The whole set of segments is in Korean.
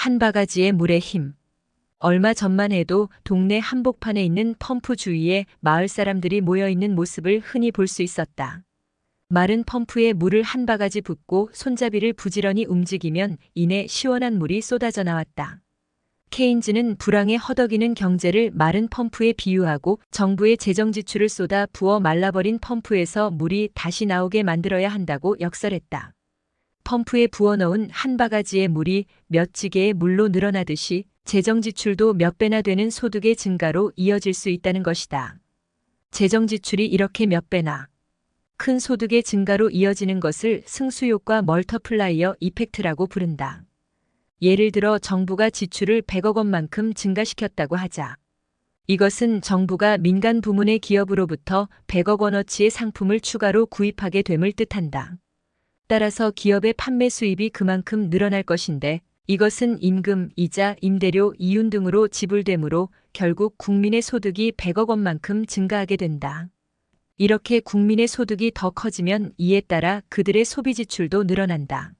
한 바가지의 물의 힘. 얼마 전만 해도 동네 한복판에 있는 펌프 주위에 마을 사람들이 모여 있는 모습을 흔히 볼 수 있었다. 마른 펌프에 물을 한 바가지 붓고 손잡이를 부지런히 움직이면 이내 시원한 물이 쏟아져 나왔다. 케인즈는 불황에 허덕이는 경제를 마른 펌프에 비유하고 정부의 재정 지출을 쏟아 부어 말라버린 펌프에서 물이 다시 나오게 만들어야 한다고 역설했다. 펌프에 부어넣은 한 바가지의 물이 몇 지게의 물로 늘어나듯이 재정 지출도 몇 배나 되는 소득의 증가로 이어질 수 있다는 것이다. 재정 지출이 이렇게 몇 배나 큰 소득의 증가로 이어지는 것을 승수효과 멀터플라이어 이펙트라고 부른다. 예를 들어 정부가 지출을 100억 원만큼 증가시켰다고 하자. 이것은 정부가 민간 부문의 기업으로부터 100억 원어치의 상품을 추가로 구입하게 됨을 뜻한다. 따라서 기업의 판매 수입이 그만큼 늘어날 것인데 이것은 임금, 이자, 임대료, 이윤 등으로 지불되므로 결국 국민의 소득이 100억 원만큼 증가하게 된다. 이렇게 국민의 소득이 더 커지면 이에 따라 그들의 소비 지출도 늘어난다.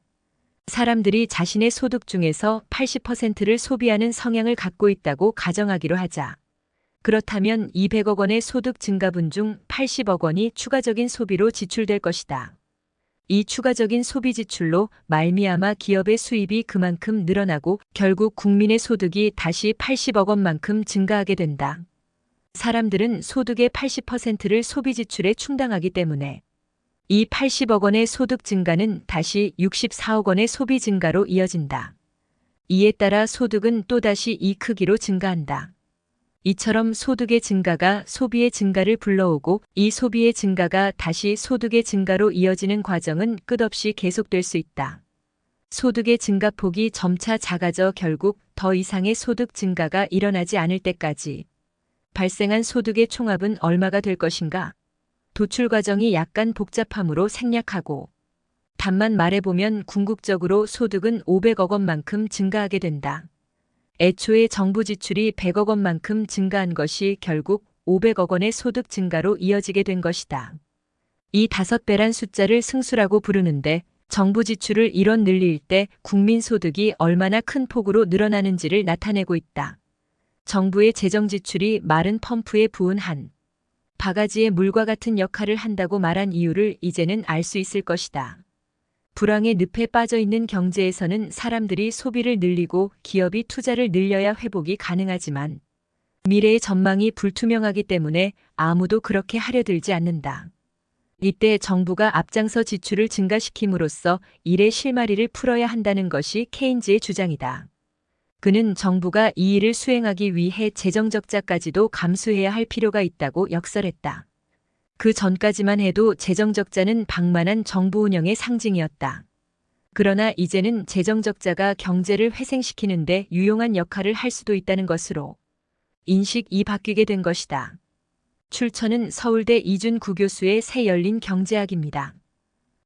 사람들이 자신의 소득 중에서 80%를 소비하는 성향을 갖고 있다고 가정하기로 하자. 그렇다면 200억 원의 소득 증가분 중 80억 원이 추가적인 소비로 지출될 것이다. 이 추가적인 소비 지출로 말미암아 기업의 수입이 그만큼 늘어나고 결국 국민의 소득이 다시 80억 원만큼 증가하게 된다. 사람들은 소득의 80%를 소비 지출에 충당하기 때문에 이 80억 원의 소득 증가는 다시 64억 원의 소비 증가로 이어진다. 이에 따라 소득은 또다시 이 크기로 증가한다. 이처럼 소득의 증가가 소비의 증가를 불러오고 이 소비의 증가가 다시 소득의 증가로 이어지는 과정은 끝없이 계속될 수 있다. 소득의 증가폭이 점차 작아져 결국 더 이상의 소득 증가가 일어나지 않을 때까지 발생한 소득의 총합은 얼마가 될 것인가? 도출 과정이 약간 복잡하므로 생략하고 답만 말해보면 궁극적으로 소득은 500억 원만큼 증가하게 된다. 애초에 정부 지출이 100억 원만큼 증가한 것이 결국 500억 원의 소득 증가로 이어지게 된 것이다. 이 5배란 숫자를 승수라고 부르는데 정부 지출을 1원 늘릴 때 국민 소득이 얼마나 큰 폭으로 늘어나는지를 나타내고 있다. 정부의 재정 지출이 마른 펌프에 부은 한 바가지의 물과 같은 역할을 한다고 말한 이유를 이제는 알 수 있을 것이다. 불황의 늪에 빠져 있는 경제에서는 사람들이 소비를 늘리고 기업이 투자를 늘려야 회복이 가능하지만 미래의 전망이 불투명하기 때문에 아무도 그렇게 하려 들지 않는다. 이때 정부가 앞장서 지출을 증가시킴으로써 일의 실마리를 풀어야 한다는 것이 케인즈의 주장이다. 그는 정부가 이 일을 수행하기 위해 재정 적자까지도 감수해야 할 필요가 있다고 역설했다. 그 전까지만 해도 재정 적자는 방만한 정부 운영의 상징이었다. 그러나 이제는 재정 적자가 경제를 회생시키는데 유용한 역할을 할 수도 있다는 것으로 인식이 바뀌게 된 것이다. 출처는 서울대 이준구 교수의 새 열린 경제학입니다.